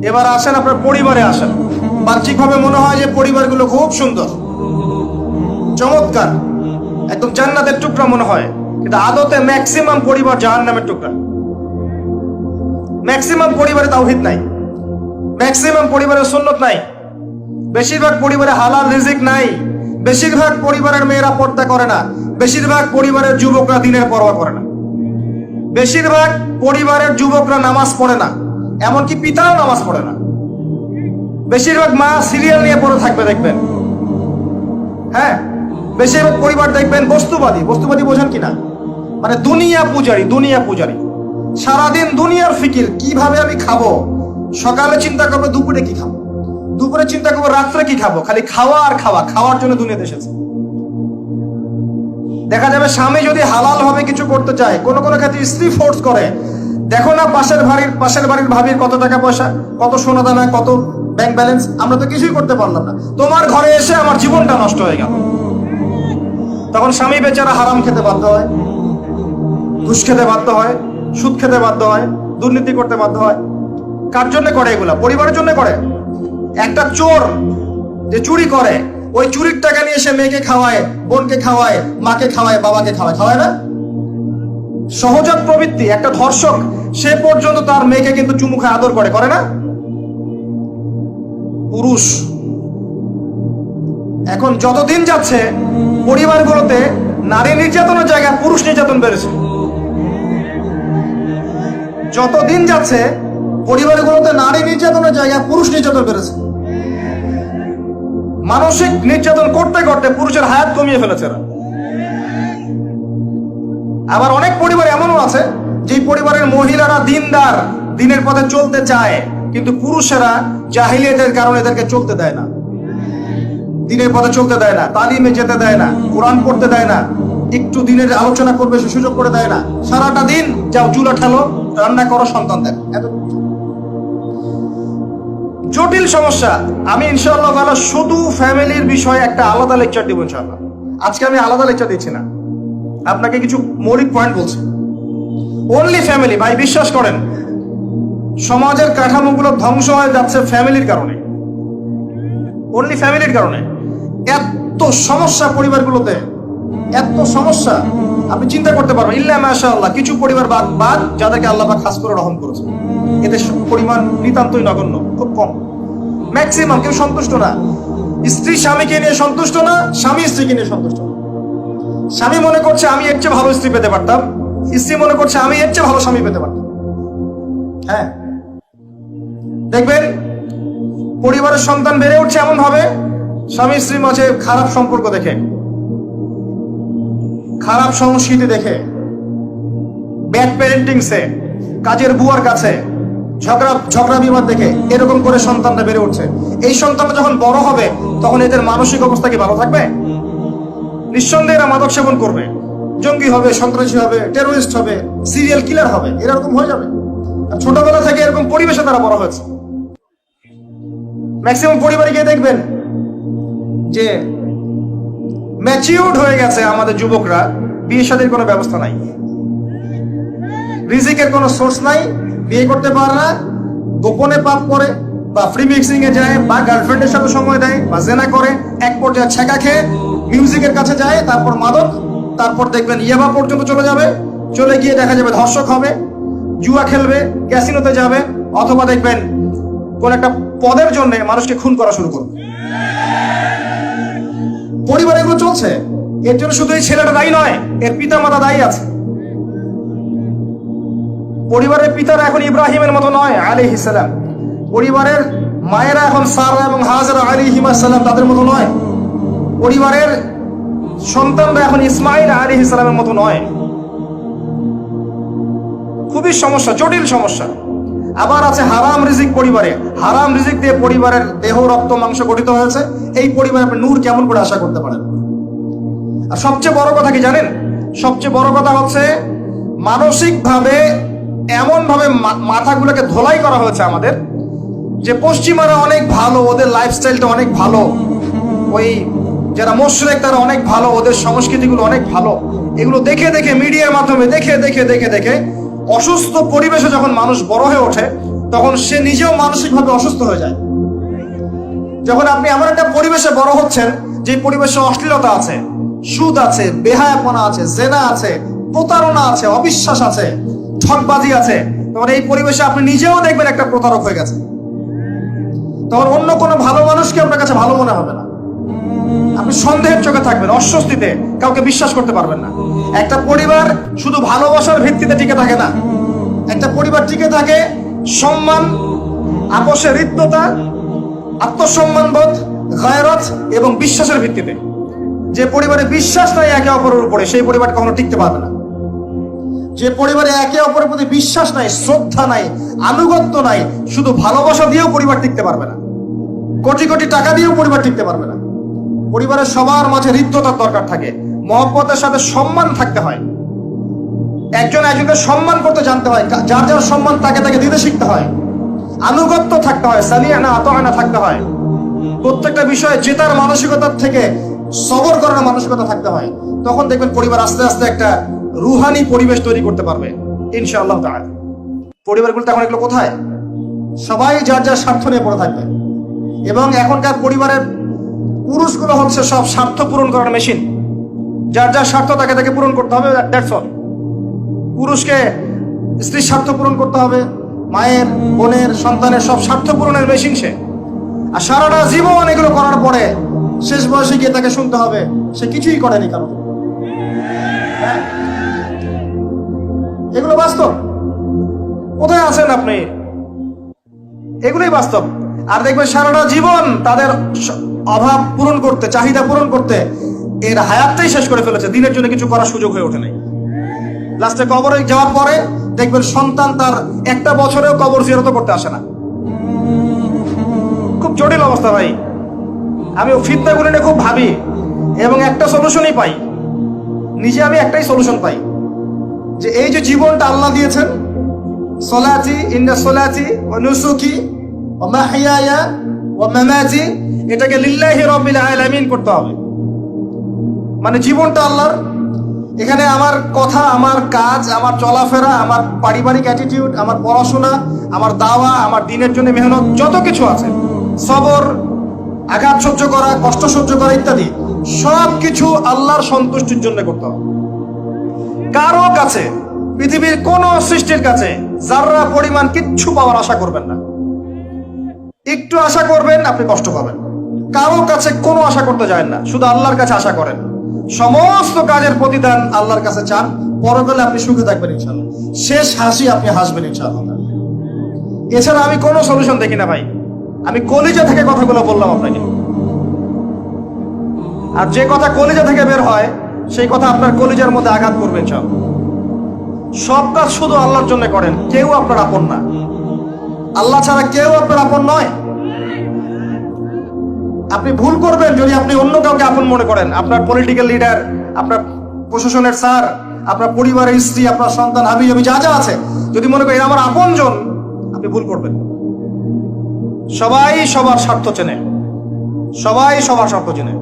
এবার আসেন আপনার পরিবারে আসেন। বাহ্যিকভাবে মনে হয় যে পরিবারগুলো খুব সুন্দর, চমৎকার, একদম জান্নাতের টুকরা মনে হয়, কিন্তু আদতে ম্যাক্সিমাম পরিবার জাহান্নামের টুকরা। ম্যাক্সিমাম পরিবারে তাওহীদ নাই, ম্যাক্সিমাম পরিবারে সুন্নত নাই, বেশিরভাগ পরিবারে হালাল রিজিক নাই, বেশিরভাগ পরিবারের মেয়েরা পর্দা করে না, বেশিরভাগ পরিবারের যুবকরা দিনের পরোয়া করে না, বেশিরভাগ পরিবারের যুবকরা নামাজ পড়ে না, এমনকি পিতাও নামাজ পড়ে না, বেশিরভাগ মা সিরিয়াল নিয়ে পড়ে থাকবে দেখবেন। হ্যাঁ, বেশিরভাগ পরিবার দেখবেন বস্তুবাদী। বস্তুবাদী বোঝেন কিনা? মানে দুনিয়া পূজারী, দুনিয়া পূজারী, সারাদিন দুনিয়ার ফিকির, কিভাবে আমি খাবো। সকালে চিন্তা করবো দুপুরে কি খাবো, দুপুরে চিন্তা করবো রাত্রে কি খাবো, খালি খাওয়া আর খাওয়া, খাওয়ার জন্য দুনিয়াতে এসেছে। দেখা যাবে স্বামী যদি হালাল ভাবে কিছু করতে চায়, কোন কোন ক্ষেত্রে স্ত্রী ফোর্স করে, দেখো না পাশের বাড়ির ভাবির কত টাকা পয়সা, কত সোনা দানা, কত ব্যাংক ব্যালেন্স, আমরা তো কিছুই করতে পারলাম না, তোমার ঘরে এসে আমার জীবনটা নষ্ট হয়ে গেল। তখন স্বামী বেচারা হারাম খেতে বাধ্য হয়, ঘুষ খেতে বাধ্য হয়, সুদ খেতে বাধ্য হয়, দুর্নীতি করতে বাধ্য হয়। কার জন্য করে এগুলা? পরিবারের জন্য করে। একটা চোর যে চুরি করে, ওই চুরির টাকা নিয়ে এসে মেয়েকে খাওয়ায়, বোনকে খাওয়ায়, মাকে খাওয়ায়, বাবাকে খাওয়ায়, খাওয়ায় না? সহজাত প্রবৃত্তি। একটা ধর্ষক সে পর্যন্ত তার মেয়েকে কিন্তু চুমু খায়, আদর করে, করে না? পুরুষ। এখন যতদিন যাচ্ছে পরিবারগুলোতে নারী নির্যাতনের জায়গায় পুরুষ নির্যাতন বেড়েছে। যতদিন যাচ্ছে পরিবারগুলোতে নারী নির্যাতনের জায়গায় পুরুষ নির্যাতন বেড়েছে। মানসিক নির্যাতন করতে করতে পুরুষের হায়াত কমিয়ে ফেলেছে এরা। আবার অনেক পরিবার এমনও আছে যে পরিবারের মহিলারা দিনদার, দিনের পথে চলতে চায়, কিন্তু পুরুষেরা জাহিলিয়াতের কারণে এদেরকে চলতে দেয় না, দিনের পথে চলতে দেয় না, তালিমে যেতে দেয় না, কোরআন পড়তে দেয় না, একটু দিনের আলোচনা করবে সে সুযোগ করে দেয় না। সারাটা দিন যাও চুলা ঠেলো, রান্না করো, সন্তান দেখ। এত জটিল সমস্যা। আমি ইনশাআল্লাহ তাআলা শুধু ফ্যামিলির বিষয়ে একটা আলাদা লেকচার দিব ইনশাআল্লাহ। আজকে আমি আলাদা লেকচার দিচ্ছি না, আপনাকে কিছু মৌলিক পয়েন্ট বলছি। Only family. ভাই বিশ্বাস করেন, সমাজের কাঠামোগুলো ধ্বংস হয়ে যাচ্ছে ফ্যামিলির কারণে, অনলি ফ্যামিলির কারণে। এত সমস্যা পরিবারগুলোতে, এত সমস্যা আপনি চিন্তা করতে পারবেন। ইল্লা মাশাআল্লাহ, কিছু পরিবার বাদ যাদেরকে আল্লাহ পাক খাস করে রহম করেছে, এদের পরিমাণ নিতান্তই নগণ্য, খুব কম। ম্যাক্সিমাম কেউ সন্তুষ্ট না। স্ত্রী স্বামীকে নিয়ে সন্তুষ্ট না, স্বামী স্ত্রীকে নিয়ে সন্তুষ্ট না। স্বামী মনে করছে আমি এর চেয়ে ভালো স্ত্রী পেতে পারতাম, স্ত্রী মনে করছে আমি এর চেয়ে ভালো স্বামী পেতে পারতাম। হ্যাঁ, দেখবেন পরিবারের সন্তান বেড়ে উঠছে এমন ভাবে, স্বামী স্ত্রীর মাঝে খারাপ সম্পর্ক দেখে, খারাপ সংস্কৃতি দেখে, ব্যাড প্যারেন্টিংসে, কাজের বুয়ার কাছে ঝগড়া বিবাদ দেখে এরকম করে সন্তানটা বেড়ে উঠছে। এই সন্তানটা যখন বড় হবে তখন এদের মানসিক অবস্থা কি ভালো থাকবে? নিঃসন্দেহে এরা মাদক সেবন করবে, জঙ্গি হবে, সন্ত্রাসী হবে, টেরোরিস্ট হবে, সিরিয়াল কিলার হবে, এরকম হয়ে যাবে। আর ছোটবেলা থেকে এরকম পরিবেশে তারা বড় হয়েছে। ম্যাক্সিমাম পরিবারে গিয়ে দেখবেন যে ম্যাচিউরড হয়ে গেছে আমাদের যুবকরা, বিয়ে শাদীর কোনো ব্যবস্থা নাই, রিজিকের কোনো সোর্স নাই, বিয়ে করতে পারে না, গোপনে পাপ করে, বা ফ্রি মিক্সিং এ যায়, বা গার্লফ্রেন্ডের সাথে সময় দেয়, বা জেনা করে, এক পর্যায়ে ছেঁকা খেয়ে মিউজিকের কাছে যায়, তারপর মাদক, তারপর দেখবেন ইয়াবা পর্যন্ত চলে যাবে, চলে গিয়ে দেখা যাবে ধর্ষক হবে, জুয়া খেলবে, ক্যাসিনোতে যাবে, অথবা দেখবেন কোন একটা পদের জন্য মানুষকে খুন করা শুরু করবে। পরিবারে এগুলো চলছে। এর জন্য শুধু এই ছেলেটা দায়ী নয়, এর পিতা মাতা দায়ী আছে। পরিবারের পিতারা এখন ইব্রাহিমের মতো নয় আলাইহিস সালাম, পরিবারের মায়েরা এখন সারা এবং হাজরা আলাইহিমা সালাম তাদের মতো নয়, পরিবারের সন্তানরা এখন ইসমাইল আলাইহিস সালামের মতো নয়। খুবই সমস্যা, জটিল সমস্যা। আবার আছে হারাম রিজিক পরিবারে, হারাম রিজিক দিয়ে পরিবারের দেহ রক্ত মাংস গঠিত হয়েছে, এই পরিবারে আপনি নূর কেমন করে আশা করতে পারেন? আর সবচেয়ে বড় কথা কি জানেন? সবচেয়ে বড় কথা হচ্ছে মানসিক ভাবে এমন ভাবে মাথাগুলোকে ধোলাই করা হয়েছে আমাদের, যে পশ্চিমারা অনেক ভালো, ওদের লাইফস্টাইলটা অনেক ভালো, ওই যারা মুশরিক তারা অনেক ভালো, ওদের সংস্কৃতিগুলো অনেক ভালো। এগুলো দেখে দেখে মিডিয়ার মাধ্যমে দেখে দেখে দেখে দেখে অসুস্থ পরিবেশে যখন মানুষ বড় হয়ে ওঠে, তখন সে নিজেও মানসিকভাবে অসুস্থ হয়ে যায়। যখন আপনি এমন একটা পরিবেশে বড় হচ্ছেন যে পরিবেশে অশ্লীলতা আছে, সুদ আছে, বেহায়াপনা আছে, জেনা আছে, প্রতারণা আছে, অবিশ্বাস আছে, ঠকবাজি আছে, তখন এই পরিবেশে আপনি নিজেও দেখবেন একটা প্রতারক হয়ে গেছে। তখন অন্য কোনো ভালো মানুষকে আপনার কাছে ভালো মনে হবে না। আপনি সন্দেহের চোখে থাকবেন, অস্বস্তিতে, কাউকে বিশ্বাস করতে পারবেন না। একটা পরিবার শুধু ভালোবাসার ভিত্তিতে টিকে থাকে না। একটা পরিবার টিকে থাকে সম্মান, আপোষের হৃদ্যতা, আত্মসম্মানবোধ, গায়রত এবং বিশ্বাসের ভিত্তিতে। যে পরিবারে বিশ্বাস নাই একে অপরের উপরে, সেই পরিবার কখনো টিকতে পারবে না। যে পরিবারে একে অপরের প্রতি বিশ্বাস নাই, শ্রদ্ধা নাই, আনুগত্য নাই, শুধু ভালোবাসা দিয়েও পরিবার টিকতে পারবে না। কোটি কোটি টাকা দিয়েও পরিবার টিকতে পারবে না। পরিবারের সবার মাঝে হৃদ্যতার দরকার থাকে, মহব্বতের সাথে সম্মান থাকতে হয়, একজন একজনকে সম্মান করতে জানতে হয়, যার যার সম্মান তাকে তাকে দিতে শিখতে হয়, আনুগত্য থাকতে হয়, সালিয়ানা আতানা থাকতে হয়, প্রত্যেকটা বিষয়ে জেতার মানসিকতার থেকে সবর করার মানসিকতা থাকতে হয়। তখন দেখবেন পরিবার আস্তে আস্তে একটা রুহানি পরিবেশ তৈরি করতে পারবে ইনশাআল্লাহ তাআলা। পরিবারগুলো তখন এগুলো কোথায়? সবাই যার যার স্বার্থ নিয়ে পড়ে থাকবে। এবং এখনকার পরিবারের পুরুষগুলো হচ্ছে সব স্বার্থ পূরণ করার মেশিন। যার যার স্বার্থ তাকে তাকে পূরণ করতে হবে, দ্যাটস অল। পুরুষকে স্ত্রীর স্বার্থ পূরণ করতে হবে, মায়ের, বোনের, সন্তানের সব স্বার্থ পূরণের মেশিন সে। আর সারাটা জীবন এগুলো করার পরে শেষ বয়সে গিয়ে তাকে শুনতে হবে সে কিছুই করেনি। কারণ এগুলো বাস্তব। কোথায় আছেন আপনি? এগুলোই বাস্তব। আর দেখবেন সারাটা জীবন তাদের অভাব পূরণ করতে, চাহিদা পূরণ করতে এর হায়াতটাই শেষ করে ফেলেছে, দিনের জন্য কিছু করার সুযোগ হয়ে ওঠে নাই। লাস্টে কবরে যাওয়ার পরে দেখবেন সন্তান তার একটা বছরেও কবর জিয়ারত করতে আসে না। খুব জটিল অবস্থা ভাই। আমি ফিতনাগুলো নিয়ে খুব ভাবি এবং একটা সলিউশনই পাই, নিজে আমি একটাই সলিউশন পাই, যে এই যে জীবনটা আল্লাহ দিয়েছেন, সলাতি ইন্না সলাতি ওয়া নুসুকি ওয়া মাহইয়ায়া ওয়া মামাতি, এটাকে লিল্লাহি রাব্বিল আলামিন করতে হবে। মানে জীবনটা আল্লাহর। এখানে আমার কথা, আমার কাজ, আমার চলাফেরা, আমার পারিবারিক অ্যাটিটিউড, আমার পড়াশোনা, আমার দাওয়া, আমার দিনের জন্য মেহনত, যত কিছু আছে, সবর, আঘাত সহ্য করা, কষ্ট সহ্য করা ইত্যাদি, সব কিছু আল্লাহর সন্তুষ্টির জন্য করতে হবে। কারো কাছে, পৃথিবীর কোন সৃষ্টির কাছে যাররা পরিমাণ কিচ্ছু পাওয়ার আশা করবেন না। একটু আশা করবেন আপনি কষ্ট পাবেন। কারো কাছে কোনো আশা করতে যায় না, শুধু আল্লাহর কাছে আশা করেন। সমস্ত কাজের প্রতিদান আল্লাহর কাছে চান, পরকালে আপনি সুখে থাকবেন ইনশাআল্লাহ। শেষ হাসি আপনি হাসবেন ইনশাআল্লাহ। এছাড়া আমি কোনো সলিউশন দেখি না ভাই। আমি কলিজা থেকে কথাগুলো বললাম আপনাকে। আর যে কথা কলিজা থেকে বের হয় সেই কথা আপনার কলিজার মধ্যে আঘাত করবে ইনশাআল্লাহ। সব কাজ শুধু আল্লাহর জন্য করেন, কেউ আপনার আপন না। আল্লাহ ছাড়া কেউ আপনার আপন নয়। আপনি ভুল করবেন যদি আপনি অন্য কাউকে আপন মনে করেন। আপনার পলিটিক্যাল লিডার, আপনার প্রশাসনের স্যার, আপনার পরিবারের স্ত্রী, আপনার সন্তান, হাবি জাবি যা যা আছে, যদি মনে করেন আমার আপনজন, আপনি ভুল করবেন। সবাই সবার স্বার্থ চেনে, সবাই সবার স্বার্থ চেনে।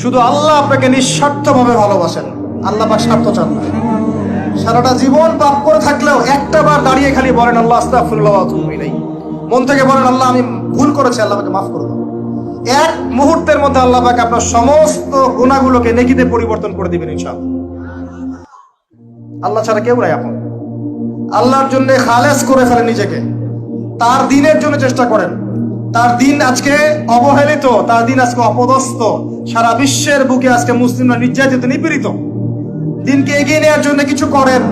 শুধু আল্লাহ আপনাকে নিঃস্বার্থভাবে ভালোবাসেন, আল্লাহ পাক স্বার্থ চান না। সারাটা জীবন পাপ করে থাকলেও একটা বার দাঁড়িয়ে খালি বলেন আল্লাহ আস্তাগফিরুল্লাহ ওয়া আতুবু ইলাইহি। মন থেকে বলেন আল্লাহ আমি ভুল করেছি, আল্লাহ আমাকে মাফ করে দাও। এক মুহূর্তের মধ্যে আল্লাহ পাক আপনার সমস্ত গুনাহগুলোকে নেকিতে পরিবর্তন করে দিবেন ইনশাআল্লাহ। আল্লাহ ছাড়া কেউ নাই আপন। আল্লাহর জন্য খালেস করে ফেলেন নিজেকে, তার দিনের জন্য চেষ্টা করেন। তার দিন আজকে অবহেলিত, তার দিন আজকে অপদস্থ। সারা বিশ্বের বুকে আজকে মুসলিমরা নির্যাতিত, নিপীড়িত। দিনকে এগিয়ে নেওয়ার জন্য কিছু করেন।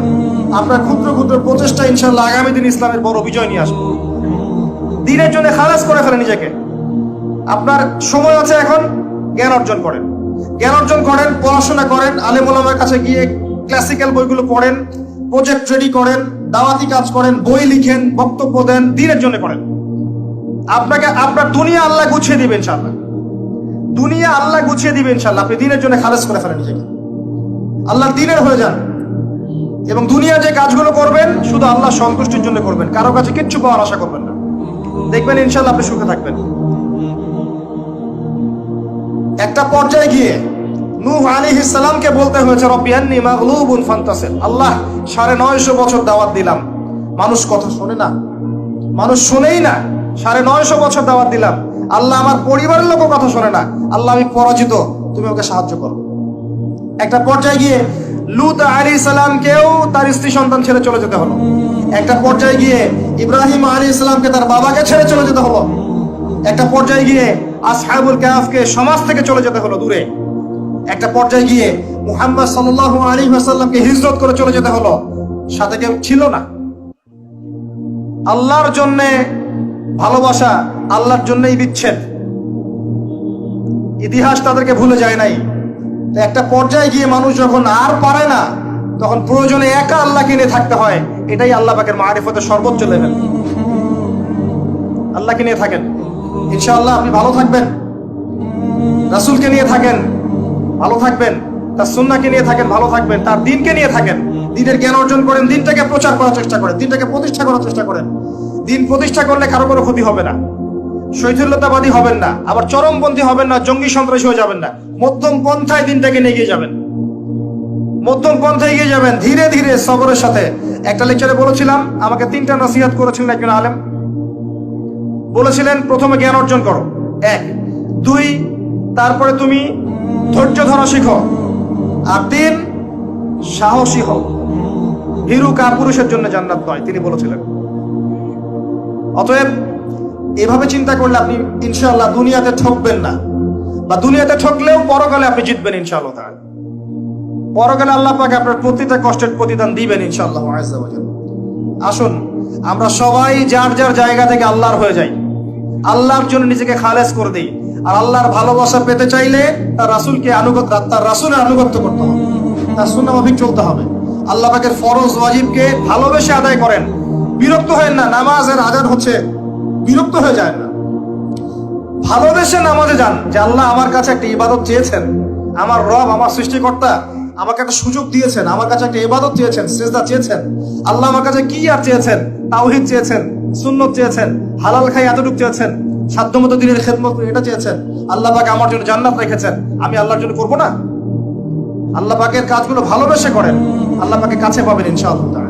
আপনার ক্ষুদ্র ক্ষুদ্র প্রচেষ্টা ইনশাআল্লাহ আগামী দিন ইসলামের বড় বিজয় নিয়ে আসবে। দিনের জন্য খালাস করে ফেলেন নিজেকে। আপনার সময় আছে এখন, জ্ঞান অর্জন করেন, জ্ঞান অর্জন করেন, পড়াশোনা করেন, আলেম ওলামার কাছে গিয়ে ক্লাসিক্যাল বইগুলো পড়েন, প্রজেক্ট রেডি করেন, দাওয়াতি কাজ করেন, বই লিখেন, বক্তব্য দেন, দিনের জন্য করেন। আপনাকে আপনার দুনিয়া আল্লাহ গুছিয়ে দিবেন ইনশাআল্লাহ। দুনিয়া আল্লাহ গুছিয়ে দিবেন ইনশাআল্লাহ। আপনি দিনের জন্য খালাস করে ফেলেন নিজেকে, আল্লাহর দিনের হয়ে যান। এবং দুনিয়া যে কাজগুলো করবেন শুধু আল্লাহ সন্তুষ্টির জন্য করবেন, কারো কাছে কিচ্ছু পাওয়ার আশা করবেন না। দেখবেন ইনশাআল্লাহ আপনি সুখে থাকবেন। একটা পর্যায়ে গিয়ে নূহ আলাইহিস সালামকে বলতে হয়েছে রব্বি আন্নী মাগলুবুন ফান্তাসির। আল্লাহ ৯৫০ বছর দাওয়াত দিলাম, মানুষ কথা শোনে না, মানুষ শোনেই না। 950 বছর দাওয়াত দিলাম, আল্লাহ আমার পরিবারের লোকও কথা শোনে না। আল্লাহ আমি পরাজিত, তুমি ওকে সাহায্য করো। একটা পর্যায়ে গিয়ে লূত আলাইহিস সালামকেও তার স্ত্রী সন্তান ছেড়ে চলে যেতে হলো। একটা পর্যায়ে গিয়ে ইব্রাহিম আলাইহিস সালামকে তার বাবাকে ছেড়ে চলে যেতে হলো। একটা পর্যায়ে গিয়ে আসহাবুল কাহফকে সমাজ থেকে চলে যেতে হলো দূরে। একটা পর্যায়ে গিয়ে মুহাম্মদ সাল্লাল্লাহু আলাইহি ওয়াসাল্লামকে হিজরত করে চলে যেতে হলো, সাথে কেউ ছিল না। আল্লাহর জন্য ভালোবাসা, আল্লাহর জন্যই বিচ্ছেদ। ইতিহাস তাদেরকে ভুলে যায় নাই। তো একটা পর্যায়ে গিয়ে মানুষ যখন আর পারে না, তখন প্রয়োজনে একা আল্লাহকে নিয়ে থাকতে হয়। এটাই আল্লাহ পাকের মারিফতের সর্বোচ্চ লেভেল। আল্লাহকে নিয়ে থাকেন, ইনশাআল্লাহ আপনি ভালো থাকবেন। রাসূলকে নিয়ে থাকেন, ভালো থাকবেন। তার সুন্নাহকে নিয়ে থাকেন, ভালো থাকবেন। তার দ্বীনকে নিয়ে থাকেন, দ্বীনের জ্ঞান অর্জন করেন, দ্বীনটাকে প্রচার করার চেষ্টা করেন, দ্বীনটাকে প্রতিষ্ঠা করার চেষ্টা করেন। দ্বীন প্রতিষ্ঠা করলে কারো কোনো ক্ষতি হবে না। শৈথিল্যতাবাদী হবেন না, আবার চরমপন্থী হবেন না, জঙ্গি সন্ত্রাসী হয়ে যাবেন না। মধ্যম পন্থায় দ্বীনটাকে নিয়ে গিয়ে যাবেন, মধ্যম পন্থায় এগিয়ে যাবেন, ধীরে ধীরে সবরের সাথে। একটা লেকচারে বলেছিলাম, আমাকে 3টা নসিহত করেছিলেন একজন আলেম। বলেছিলেন, প্রথমে জ্ঞান অর্জন করো, 1, 2, তারপরে তুমি ধৈর্য ধরা শিখো, আর 3 সাহসী হও। ভীরু কাপুরুষের জন্য জান্নাত নয়, তিনি বলেছিলেন। অতএব এভাবে চিন্তা করলে আপনি ইনশাআল্লাহ দুনিয়াতে ঠকবেন না, বা দুনিয়াতে ঠকলেও পরকালে আপনি জিতবেন ইনশাআল্লাহ তাআলা। পরকালে আল্লাহ পাক আপনার প্রতিটা কষ্টের প্রতিদান দিবেন ইনশাআল্লাহ আযজা ওয়া জাল্লা। আসুন আমরা সবাই যার যার জায়গা থেকে আল্লাহর হয়ে যাই, আল্লাহর জন্য নিজেকে খালেস করে দিই। আর আল্লাহর ভালোবাসা পেতে চাইলে তার রাসূলকে তার রাসূলের আনুগত্য করতে হবে, তার সুন্নাহ মাফিক চলতে হবে। আল্লাহ পাকের ফরজ ওয়াজিবকে ভালোবেসে আদায় করেন। বিরক্ত হয়েন না, নামাজের আজান হচ্ছে বিরক্ত হয়ে যায় না। ভালোবেসে নামাজে যান, যে আল্লাহ আমার কাছে একটা ইবাদত চেয়েছেন, আমার রব, আমার সৃষ্টিকর্তা আমাকে একটা সুযোগ দিয়েছেন, আমার কাছে একটা ইবাদত চেয়েছেন, সিজদা চেয়েছেন। আল্লাহ আমার কাছে কি আর চেয়েছেন? তাওহীদ চেয়েছেন, সুন্নত চেয়েছেন, হালাল খাই এতটুকু চেয়েছেন, সাধ্যমতো দিনের খেদমত এটা চেয়েছেন। আল্লাহ পাক আমার জন্য জান্নাত রেখেছেন, আমি আল্লাহর জন্য করবো না? আল্লাহ পাকের কাজগুলো ভালোবেসে করেন, আল্লাহ পাকের কাছে পাবেন ইনশাআল্লাহ।